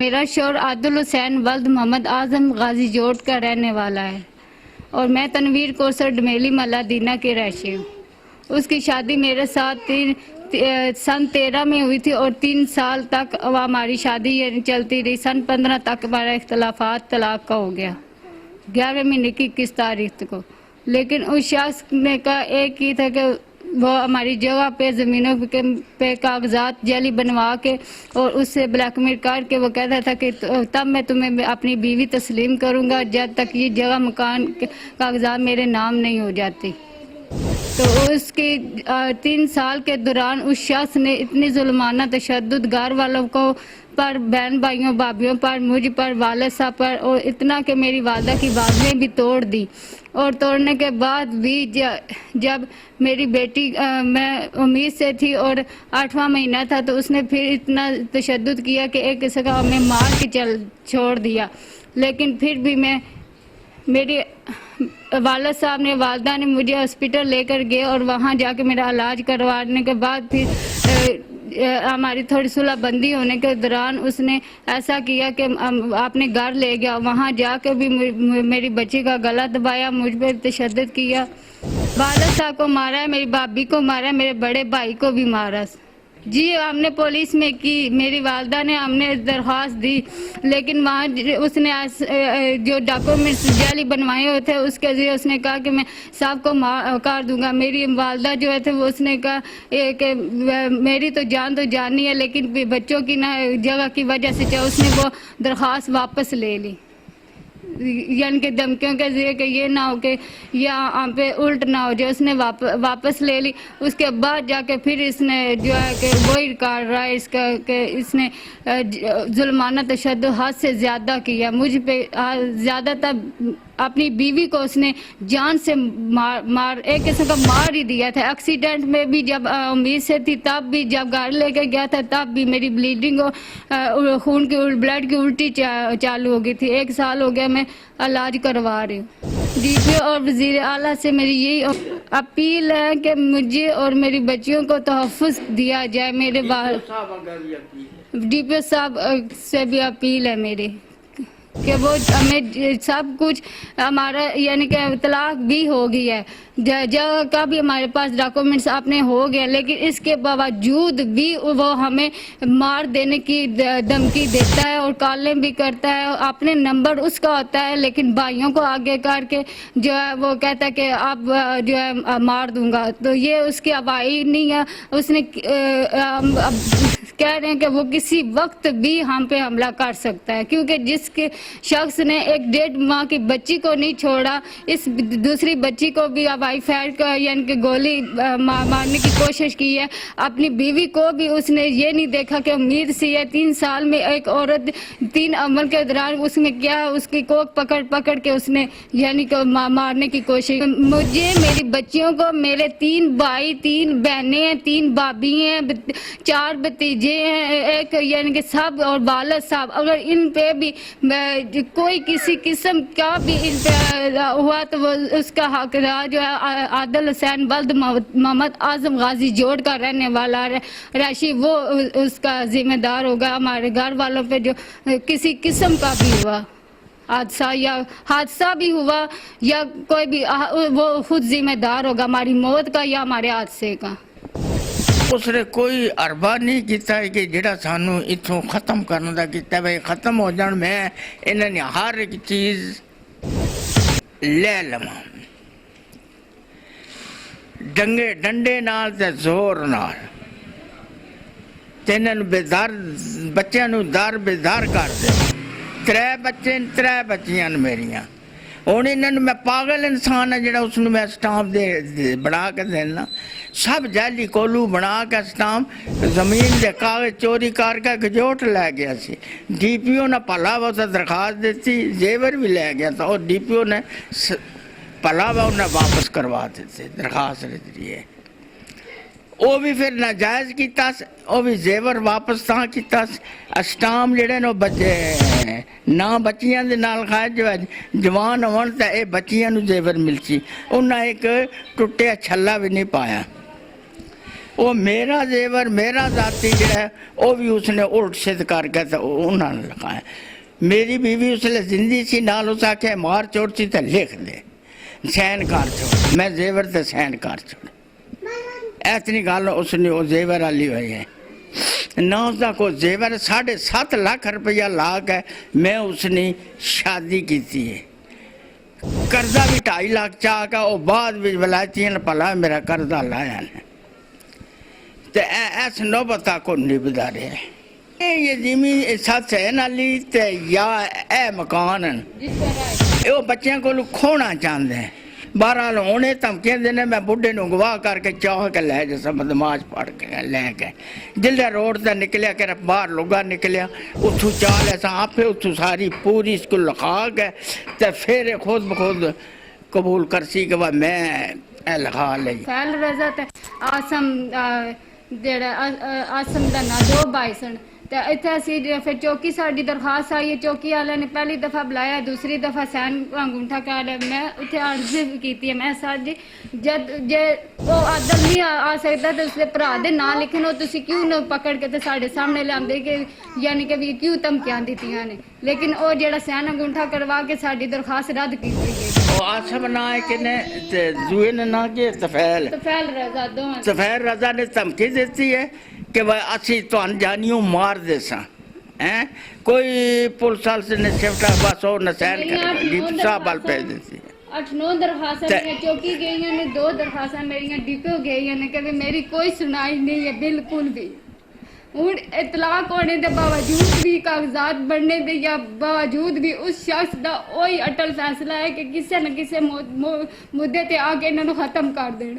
मेरा शोहर आदिल हुसैन वल्द मोहम्मद आजम गाजी जोट का रहने वाला है और मैं तनवीर कौसर डमेली महला दीना की रहशी हूँ। उसकी शादी मेरे साथ सन 13 में हुई थी और 3 साल तक हमारी शादी ये चलती रही। सन 15 तक हमारा इख्तलाफात तलाक का हो गया 11वें महीने की 21 तारीख को। लेकिन उस शख्स ने का एक ही था कि वो हमारी जगह पे ज़मीनों पे कागजात जाली बनवा के और उससे ब्लैकमेल करके वो कहता था कि तब मैं तुम्हें अपनी बीवी तस्लीम करूँगा जब तक ये जगह मकान के कागजात मेरे नाम नहीं हो जाती। तो उसके 3 साल के दौरान उस शख्स ने इतनी जुल्माना तशद्दुद घर वालों को पर, बहन भाइयों भाभीयों पर, मुझ पर, वालिद साहब पर और इतना कि मेरी वालदा की बाज़ें भी तोड़ दी। और तोड़ने के बाद भी जब मेरी बेटी मैं उम्मीद से थी और 8वां महीना था तो उसने फिर इतना तशद्दुद किया कि एक किसी का हमें मार के छोड़ दिया। लेकिन फिर भी मेरी वालिद साहब ने वालदा ने मुझे हॉस्पिटल लेकर गए और वहाँ जाके मेरा इलाज करवाने के बाद फिर हमारी थोड़ी सुलह बंदी होने के दौरान उसने ऐसा किया कि आपने घर ले गया। वहाँ जाकर भी मेरी बच्ची का गला दबाया, मुझ पर तशद्दुद किया। वालिद साहब को मारा है, मेरी भाभी को मारा है, मेरे बड़े भाई को भी मारा। जी हमने पुलिस में की, मेरी वालदा ने हमने दरख्वास्त दी, लेकिन वहाँ उसने जो डॉक्यूमेंट्स जाली बनवाए हुए थे उसके ज़रिए उसने कहा कि मैं साहब को कर दूंगा। मेरी वालदा जो है थे वो उसने कहा कि मेरी तो जानी है लेकिन बच्चों की ना जगह की वजह से चाहे उसने वो दरख्वास्त वापस ले ली, यानी कि धमकियों के ज़रिए कि ये ना हो कि यहाँ पे उल्ट ना हो जाए, उसने वापस ले ली। उसके बाद जाके फिर इसने जो है कि वही कर रहा है इसका कि इसने जुल्माना तशद्दुद हद से ज़्यादा किया मुझ पे। ज़्यादातर अपनी बीवी को उसने जान से मार एक किस्म का मार ही दिया था। एक्सीडेंट में भी जब उम्मीद से थी तब भी, जब गाड़ी लेकर गया था तब भी मेरी ब्लीडिंग और खून की ब्लड की उल्टी चालू हो गई थी। 1 साल हो गया मैं इलाज करवा रही हूँ। डीपीओ और वज़ीर आला से मेरी यही अपील है कि मुझे और मेरी बच्चियों को तहफ़्फ़ुज़ दिया जाए। मेरे डीपीओ साहब से भी अपील है मेरी कि वो हमें सब कुछ हमारा यानी कि तलाक भी हो गई है, जगह का भी हमारे पास डॉक्यूमेंट्स अपने हो गए, लेकिन इसके बावजूद भी वो हमें मार देने की धमकी देता है और कॉलें भी करता है। अपने नंबर उसका होता है लेकिन भाइयों को आगे करके जो है वो कहता है कि अब जो है मार दूंगा। तो ये उसकी आवाज़ नहीं है। उसने कह रहे हैं कि वो किसी वक्त भी हम पे हमला कर सकता है, क्योंकि जिसके शख्स ने एक 1.5 माह की बच्ची को नहीं छोड़ा, इस दूसरी बच्ची को भी हवाई फायर का यानी कि गोली मारने की कोशिश की है। अपनी बीवी को भी उसने ये नहीं देखा कि उम्मीद सी है 3 साल में एक औरत 3 अमल के दौरान उसने क्या उसकी कोख पकड़ के उसने यानी कि मारने की कोशिश। मुझे मेरी बच्चियों को, मेरे 3 भाई 3 बहनें हैं, 3 भाभी हैं, 4 भतीजे हैं, एक यानी कि सब और वालिद साहब, अगर इन पे भी कोई किसी किस्म का भी इन पे हुआ तो वो उसका हकदार जो है आदिल हुसैन वल्द मोहम्मद आजम गाजी जोड़ का रहने वाला राशि वो उसका जिम्मेदार होगा। हमारे घर वालों पे जो किसी किस्म का भी हुआ हादसा भी हुआ या कोई भी वो खुद जिम्मेदार होगा हमारी मौत का या हमारे हादसे का। उसने कोई अरबा नहीं किया कि जिहड़ा सानू इत्थों खत्म करने का किया भाई खत्म हो जान मैं इन्होंने हर एक चीज़ ले लवा डंडे नाल ते जोर नाल ते इन्होंने बेदार बच्चों नू दर बेदार कर दे। 3 बच्चे 3 बच्चियां मेरिया हूँ इन्होंने मैं पागल इंसान है जोड़ा उसनू मैं स्टाम्प दे बना के देना सब जाली कोलू बना के स्टाम्प जमीन के कागज चोरी करके गजोट लै गया सी। डीपीओ ने भला बहुत दरखास्त दी, जेवर भी लै गया था और डीपीओ ने भला बहुत उन्हें वापस करवा देते दरखास्त दिए। वो भी फिर नाजायज़ किया, वो भी जेवर वापस ता किया। स्टाम्प जेडे ने बच्चे ना बच्चियां दे नाल खाए जो जवान होन तो ये बच्चियां नू जेवर मिलसी। उन्हें एक टुटिया छल्ला भी नहीं पाया। ਉਹ ਮੇਰਾ ਜ਼ੇਵਰ ਮੇਰਾ ਜ਼ਾਤੀ ਜਿਹੜਾ ਹੈ, ਉਹ ਵੀ ਉਸਨੇ ਉਲਟ ਸਿੱਧ ਕਰਕੇ ਤੇ ਉਹਨਾਂ ਨੇ ਲਿਖਾਇਆ। ਮੇਰੀ ਬੀਵੀ ਉਸਲੇ ਜ਼ਿੰਦੀ ਸੀ, ਨਾਲ ਉਸ ਆਖਿਆ ਮਾਰ ਚੋੜ ਸੀ ਤੇ ਲਿਖ ਦੇ ਸੈਨ ਕਰ ਛੋੜ, ਮੈਂ ਜ਼ੇਵਰ ਤੇ ਸੈਨ ਕਰ ਛੋੜ। ਇਤਨੀ ਗੱਲ ਉਸਨੇ ਉਹ ਜ਼ੇਵਰ ਵਾਲੀ ਹੋਈ ਹੈ ਨਾ, ਉਸਦਾ ਕੋਈ ਜ਼ੇਵਰ 7.5 ਲੱਖ ਰੁਪਇਆ ਲਾ ਕੇ ਮੈਂ ਉਸਨੇ ਸ਼ਾਦੀ ਕੀਤੀ ਹੈ। ਕਰਜ਼ਾ ਵੀ 2.5 ਲੱਖ ਚਾਹ ਕੇ ਉਹ ਬਾਅਦ ਵਿੱਚ ਵਲਾਇਤੀਆਂ ਨੇ ਭਲਾ ਮੇਰਾ ਕਰਜ਼ਾ ਲਾਇਆ ਨੇ ਤੇ ਐਸ ਨੌਬਤ ਕੋ ਨਿਭਦਾ ਰਿਹਾ। ਇਹ ਜ਼ਮੀਨ ਸੱਤ ਹੈ ਨਾਲੀ ਤੇ ਜਾਂ ਇਹ ਮਕਾਨ ਉਹ ਬੱਚਿਆਂ ਕੋਲ ਖੋਣਾ ਚਾਹੁੰਦੇ। ਬਹਰਾਲ ਹੁਣੇ ਧਮਕੀਆਂ ਦੇਣੇ ਮੈਂ ਬੁੱਢੇ ਨੂੰ ਗਵਾਹ ਕਰਕੇ ਚਾਹ ਕੇ ਲੈ ਜਾ ਬਦਮਾਸ਼ ਫੜ ਕੇ ਲੈ ਕੇ ਜਿੱਲੇ ਰੋਡ ਤੇ ਨਿਕਲਿਆ ਕਿ ਬਾਹਰ ਲੋਗਾ ਨਿਕਲਿਆ ਉੱਥੋਂ ਚਾਹ ਲੈ ਸਾਂ ਆਪੇ ਉੱਥੋਂ ਸਾਰੀ ਪੂਰੀ ਸਕੂਲ ਲਿਖਾ ਕੇ ਤੇ ਫਿਰ ਖੁਦ ਬਖੁਦ ਕਬੂਲ ਕਰਸੀ ਕਿ ਮੈਂ ਇਹ ਲਿਖਾ ਲਈ। ਫੈਲ ਰਜ਼ਾ ਤੇ ਆਸਮ ਜਿਹੜਾ ਆਸਮ ਦਾ ਨਾਂ 2 ਭਾਈ ਸਨ ਤੇ ਇੱਥੇ ਅਸੀਂ ਫਿਰ ਚੌਕੀ ਸਾਡੀ ਦਰਖਾਸਤ ਆਈ ਹੈ। ਚੌਕੀ ਵਾਲਿਆਂ ਨੇ ਪਹਿਲੀ ਦਫਾ ਬੁਲਾਇਆ, ਦੂਸਰੀ ਦਫਾ ਸੈਨ ਅੰਗੂਠਾ ਕਰ ਲਿਆ। ਮੈਂ ਉੱਥੇ ਅਰਜ਼ ਕੀਤੀ ਹੈ, ਮੈਂ ਸਾਡੀ ਜਦ ਜੇ ਉਹ ਆਦਮ ਨਹੀਂ ਆ ਸਕਦਾ ਤਾਂ ਉਸਦੇ ਭਰਾ ਦੇ ਨਾਂ ਲਿਖਣ, ਉਹ ਤੁਸੀਂ ਕਿਉਂ ਨਾ ਪਕੜ ਕੇ ਤੇ ਸਾਡੇ ਸਾਹਮਣੇ ਲਿਆਂਦੇ ਕਿ ਯਾਨੀ ਕਿ ਵੀ ਕਿਉਂ ਧਮਕੀਆਂ ਦਿੱਤੀਆਂ ਨੇ। ਲੇਕਿਨ ਉਹ ਜਿਹੜਾ ਸੈਨ ਅੰਗੂਠਾ ਕਰਵਾ ਕੇ ਸਾਡੀ ਦਰਖਾਸਤ ਰੱਦ ਕੀਤੀ ਗਈ। ਉਹ ਆਸਮ ਨਾ ਹੈ ਕਿ ਨੇ ਤੇ ਜ਼ੂਏ ਨੇ ਨਾ ਕਿ ਤਫੈਲ ਰਜ਼ਾ ਦੋਵਾਂ ਤਫੈਲ ਰਜ਼ਾ ਨੇ ਧਮਕੀ ਦਿੱਤੀ ਹੈ ਕਿ ਅਸੀਂ ਤੁਹਾਨੂੰ ਜਾਨੀਓ ਮਾਰ ਦੇ ਸਾਂ ਹੈ। ਕੋਈ ਪੁਲਿਸ ਵਾਲੇ ਨੇ ਸਿਫਟਾ ਬਸ ਉਹ ਨਸੈਨ ਕਰ ਡੀਪ ਸਾਹਿਬ ਵੱਲ ਭੇਜ ਦਿੱਤੀ। 8-9 ਦਰਖਾਸਤਾਂ ਮੇਰੀਆਂ ਚੌਕੀ ਗਈਆਂ ਨੇ, 2 ਦਰਖਾਸਤਾਂ ਮੇਰੀਆਂ ਡਿਪੋ ਗਈਆਂ ਨੇ ਕਿ ਮੇਰੀ ਕੋਈ ਸੁਣਾਈ ਨਹੀਂ ਹੈ ਬਿਲਕੁਲ ਵੀ। ਹੁਣ ਇਤਲਾਕ ਹੋਣੇ ਦੇ ਬਾਵਜੂਦ ਵੀ, ਕਾਗਜ਼ਾਤ ਬਣਨੇ ਦੇ ਜਾਂ ਬਾਵਜੂਦ ਵੀ ਉਸ ਸ਼ਖਸ ਦਾ ਉਹੀ ਅਟਲ ਫੈਸਲਾ ਹੈ ਕਿ ਕਿਸੇ ਨਾ ਕਿਸੇ ਮੁੱਦੇ ਤੇ ਆ ਕੇ ਇਹਨਾਂ ਨੂੰ ਖਤਮ ਕਰ ਦੇਣ।